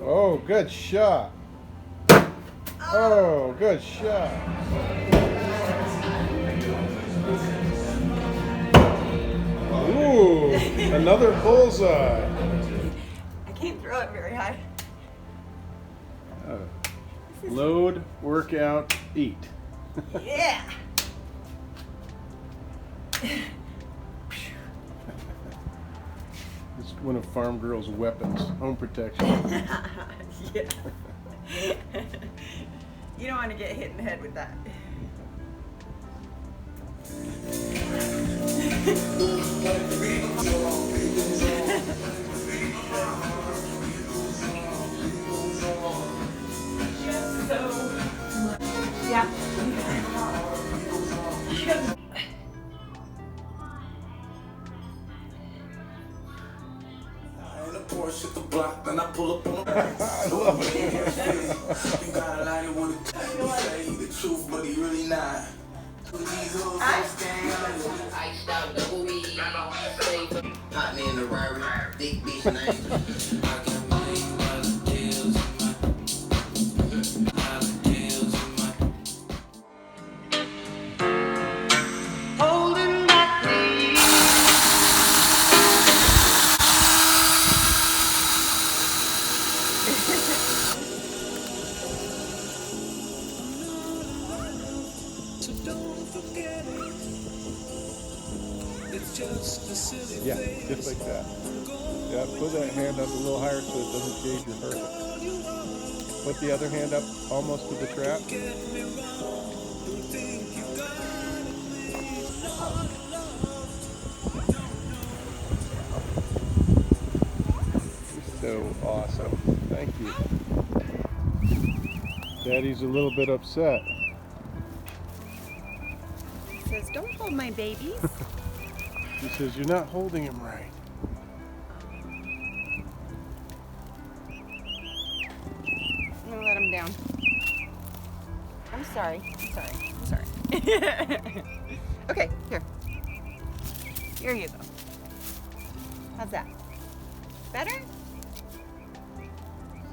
Oh, good shot. Oh, good shot. Ooh, another bullseye. I can't throw it very high. Load, workout, eat. Yeah. It's one of Farm Girl's weapons, home protection. Yeah. You don't want to get hit in the head with that. Yeah. I love it. You got a lot of want to say the truth, but he really not. Hot in the Rari, big bitch name. I can make deals holding back Yeah, just like that. Yeah, put that hand up a little higher so it doesn't shade your hair. Put the other hand up almost to the trap. You're so awesome. Thank you. Daddy's a little bit upset. He says, "Don't hold my babies." He says, "You're not holding him right." I'm gonna let him down. I'm sorry. I'm sorry. Okay, here. Here you go. How's that? Better?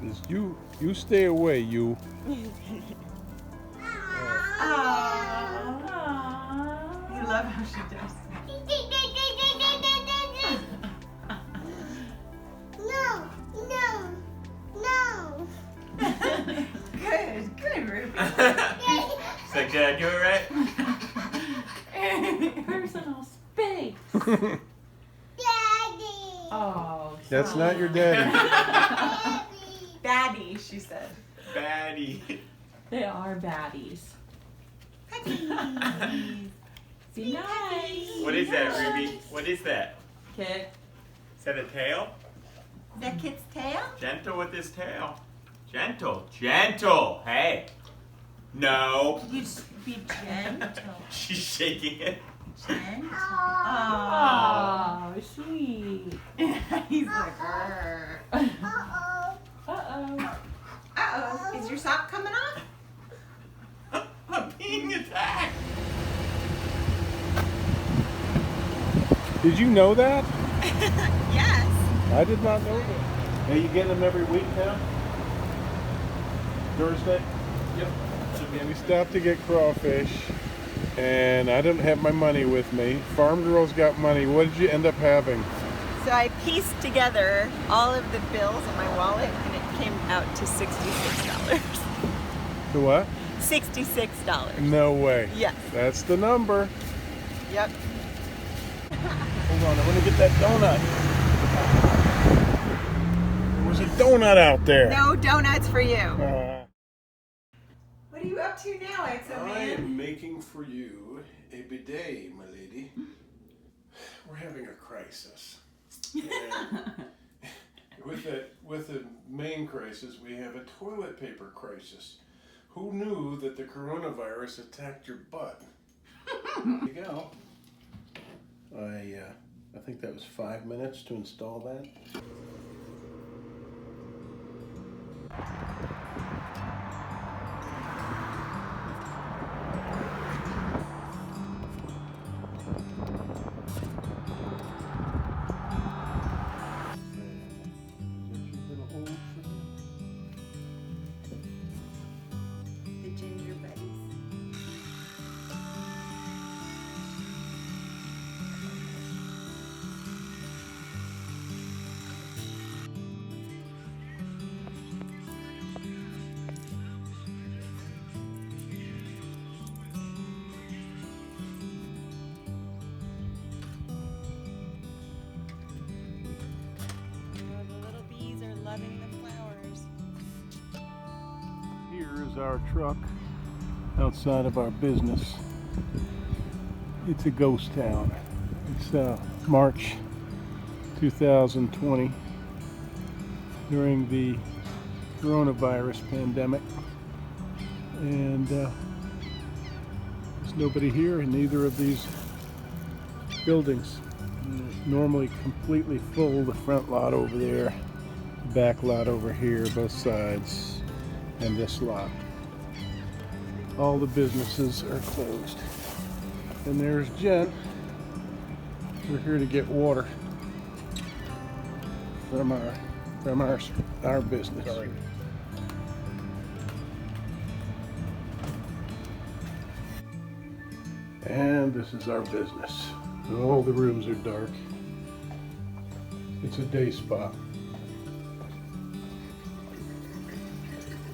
He says, you stay away, you. You love how she does. Good, Ruby. So did I do it right? Personal space. Daddy. Oh, That's not your daddy. Baddie, she said. Baddie. They are baddies. Be nice. What is that, Ruby? What is that? Kit. Is that a tail? Is that Kit's tail? Gentle with his tail. Gentle. Gentle. Hey. No. Could you just be gentle? She's shaking it. Gentle. Oh, sweet. He's like, "Grr." Uh-oh. Uh-oh. Uh-oh. Is your sock coming off? I'm being attacked. Did you know that? Yes. I did not know that. Are you getting them every week now? Thursday? Yep. We stopped to get crawfish, and I didn't have my money with me. Farm Girl's got money. What did you end up having? So I pieced together all of the bills in my wallet, and it came out to $66. The what? $66. No way. Yes. That's the number. Yep. Hold on, I want to get that donut. There was a donut out there. No donuts for you. What are you up to now, I Exo-Man? am making for you a bidet, my lady. We're having a crisis. And with the main crisis, we have a toilet paper crisis. Who knew that the coronavirus attacked your butt? There you go. I think that was 5 minutes to install that. loving the flowers. Here is our truck outside of our business. It's a ghost town. It's March 2020 during the coronavirus pandemic, and there's nobody here in either of these buildings. Normally completely full, the front lot over there, the back lot over here, both sides, and this lot. All the businesses are closed. And there's Jen. We're here to get water from our business. Sorry. And this is our business. All the rooms are dark. It's a day spa.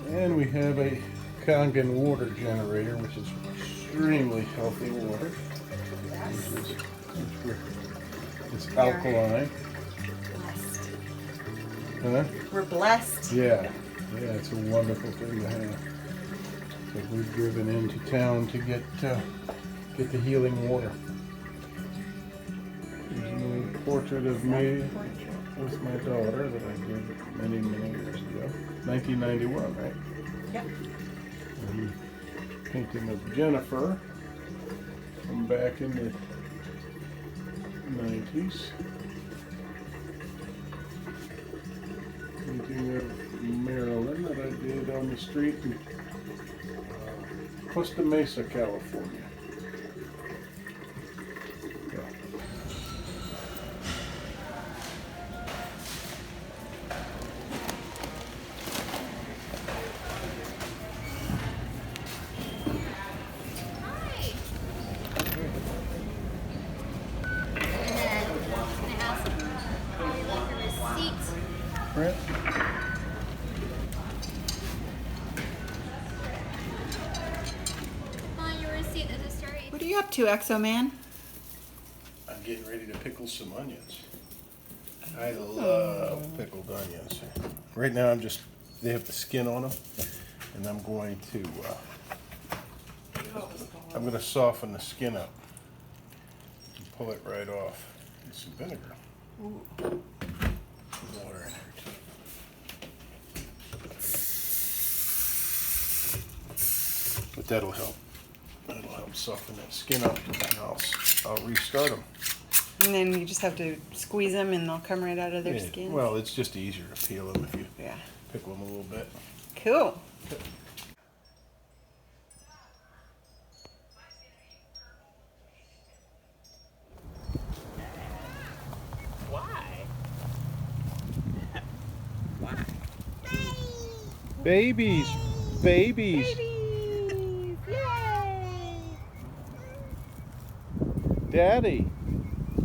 And we have a Kangen water generator, which is extremely healthy water. It's alkaline. Huh? We're blessed. Yeah, it's a wonderful thing to have. So we've driven into town to get the healing water. There's a little portrait of me with my daughter that I did many, many years ago. 1991, right? Yep. And painting of Jennifer from back in the 90s. Painting of Marilyn that I did on the street in Costa Mesa, California. Brent? What are you up to, Exo Man? I'm getting ready to pickle some onions. I love pickled onions. Right now they have the skin on them, and I'm going to soften the skin up and pull it right off with some vinegar. Ooh. Water in there too. But that'll help. That'll help soften that skin up, and then I'll restart them. And then you just have to squeeze them and they'll come right out of their skin? Well, it's just easier to peel them if you Yeah. pickle them a little bit. Cool. Why? Babies! Babies! Babies! Yay! Daddy!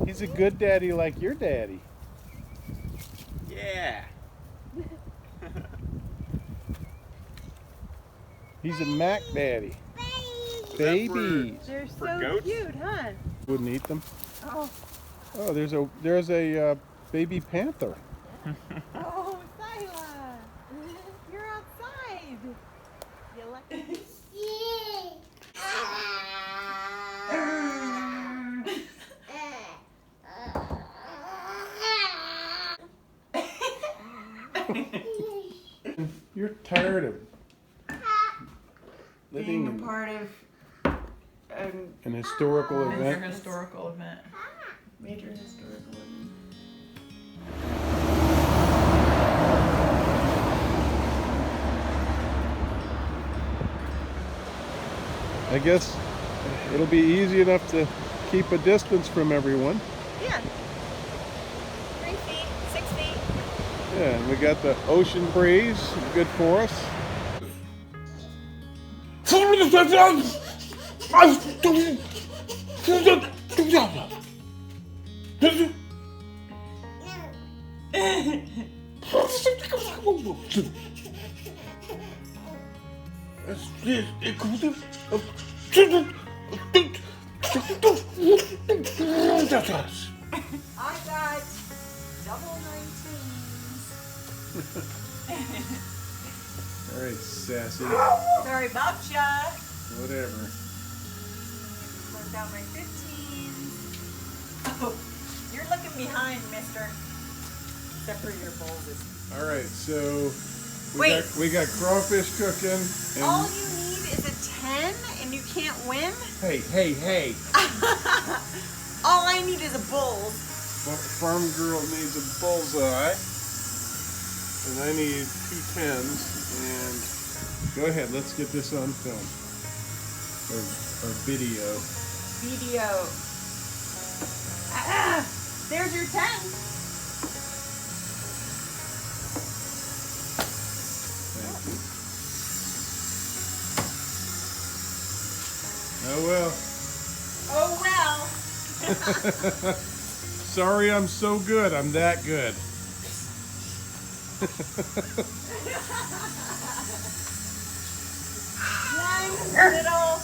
He's a good daddy like your daddy. Yeah. He's a Mac daddy. Babies! They're For so goats? cute, huh? Wouldn't eat them. Oh, Oh, there's a baby panther. oh, Sila! You're outside! You lucky. You're tired of living Being a in part of an historical Major event. historical event. Major historical event. I guess it'll be easy enough to keep a distance from everyone. yeah. 3 feet, 6 feet. Yeah, and we got the ocean breeze, good for us. I got double 19s. Alright, sassy. Sorry about ya. Whatever. Worked out my 15. Oh, you're looking behind, mister. Except for your bowls. Alright, so Wait. we got crawfish cooking. And All you need is a 10 and you can't win? hey. All I need is a bull. Farm girl needs a bullseye. And I need 2 10s. And go ahead, let's get this on film. Or video. Video. Ah, there's your 10. Thank you. Oh well. Oh well. Sorry I'm so good. I'm that good. One little.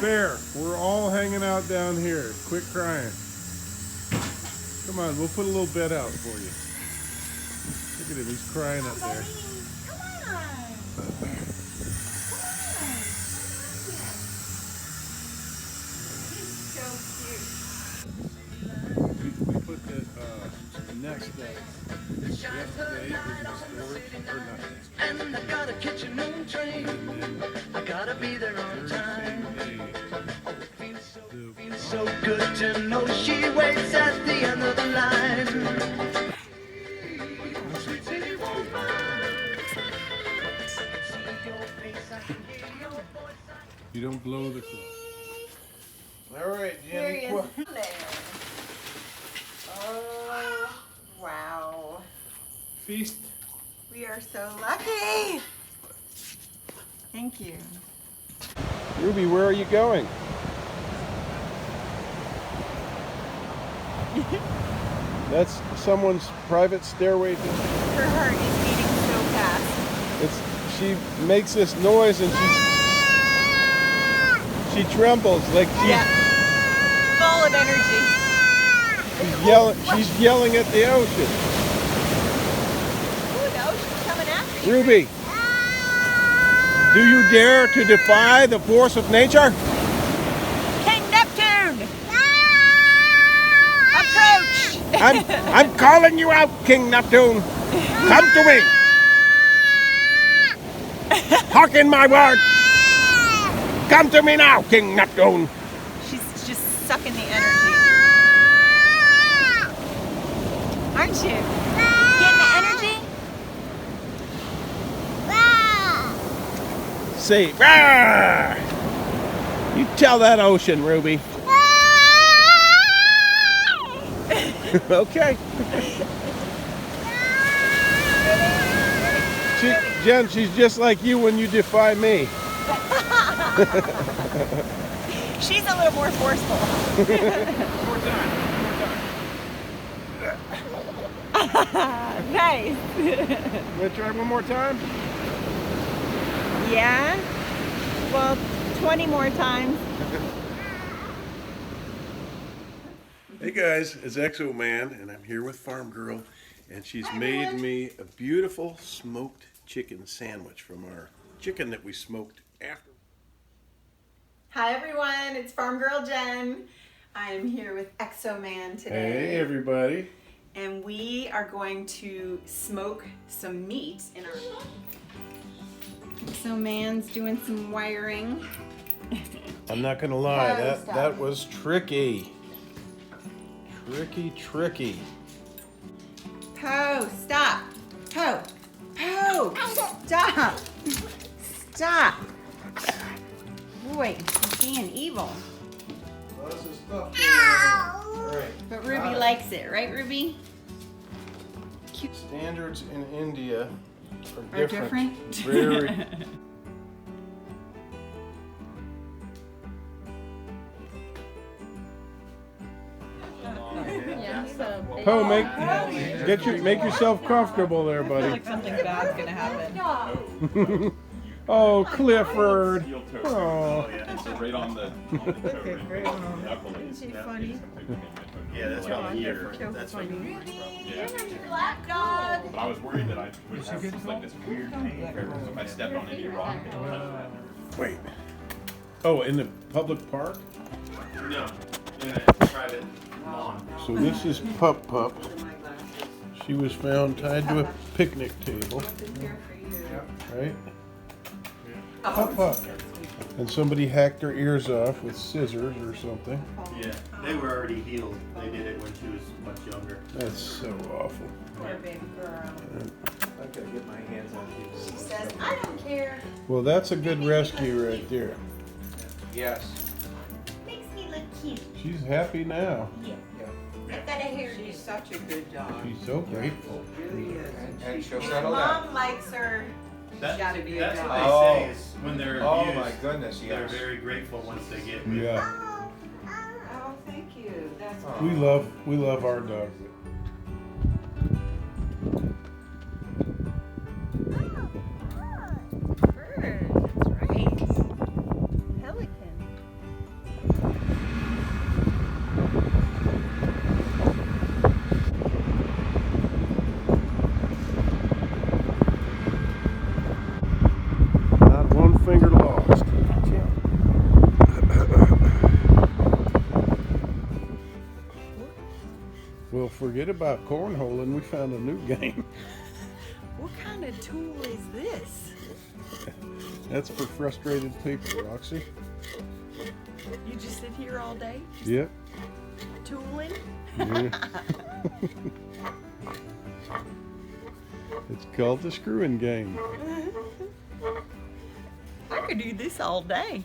Bear, we're all hanging out down here. Quit crying. Come on, we'll put a little bed out for you. Look at him, he's crying up there. Come on. He's so cute. We put the nest up yesterday in the storage, or nothing. And I got a kitchen moon train. And then I gotta be there on time. Thursday, Feels so good to know she waits at the end of the line. Sweet city woman. you don't blow the clock. All right, Here he Jenny. is. There. Oh, wow. Feast. We are so lucky. Thank you. Ruby, where are you going? That's someone's private stairway. Her heart is beating so fast. She makes this noise and she trembles like Yeah. Full of energy. she's yelling at the ocean. Ooh, the ocean's coming after you. Ruby, do you dare to defy the force of nature? King Neptune! Approach! I'm calling you out, King Neptune. Come to me. Hearken my word. Come to me now, King Neptune. She's just sucking the energy. Aren't you? Getting the energy? Say, "Rawr!" You tell that ocean, Ruby. Okay. Jen, she's just like you when you defy me. She's a little more forceful. Nice. Wanna try one more time? Yeah? Well, 20 more times. Hey guys, it's Exo Man, and I'm here with Farm Girl, and she's made me a beautiful smoked chicken sandwich from our chicken that we smoked after. Hi everyone, it's Farm Girl Jen. I am here with Exo Man today. Hey everybody. And we are going to smoke some meat in our... Exo Man's doing some wiring. I'm not gonna lie, No, that stop. was tricky. Tricky. Poe, stop. Poe. Poe, stop. Stop. Boy, he's being evil. Lots of stuff going on. All right. But Ruby likes it, right, Ruby? Standards in India Are different? Very. Poe, make yourself comfortable there, buddy. Something bad's gonna happen. Oh, Clifford. Oh. Yeah, and so right on the toe. Isn't she funny? Yeah, that's probably here. So That's funny. yeah. hot dog. But I was worried that I would have just like this weird pain if I stepped on any rock and touched that. Wait. Oh, in the public park? No, in a private lawn. So this is Pup Pup. She was found tied to a picnic table. Right? Pup Pup. And somebody hacked her ears off with scissors or something. Yeah, they were already healed. They did it when she was much younger. That's so awful. Poor baby girl. I gotta get my hands on people. She says, I don't care. Well, that's a good rescue right there. Yes. Makes me look cute. She's happy now. Yeah. Yeah. I've got a hairdo. She's such a good dog. She's so grateful. Really is. And she'll If settle down. Mom likes her. That's gotta be a that's what dog. they Oh. say is when they're Oh abused, my goodness, they're yes. very grateful once they get rid. Yeah. Oh, thank you. That's Oh. We love our dog. Bird, that's right. Pelican. Not one finger lost. Well, forget about cornhole, and we found a new game. What kind of tool is this? That's for frustrated people, Roxy. You just sit here all day Yep. tooling? Yeah. It's called the screwing game. I could do this all day.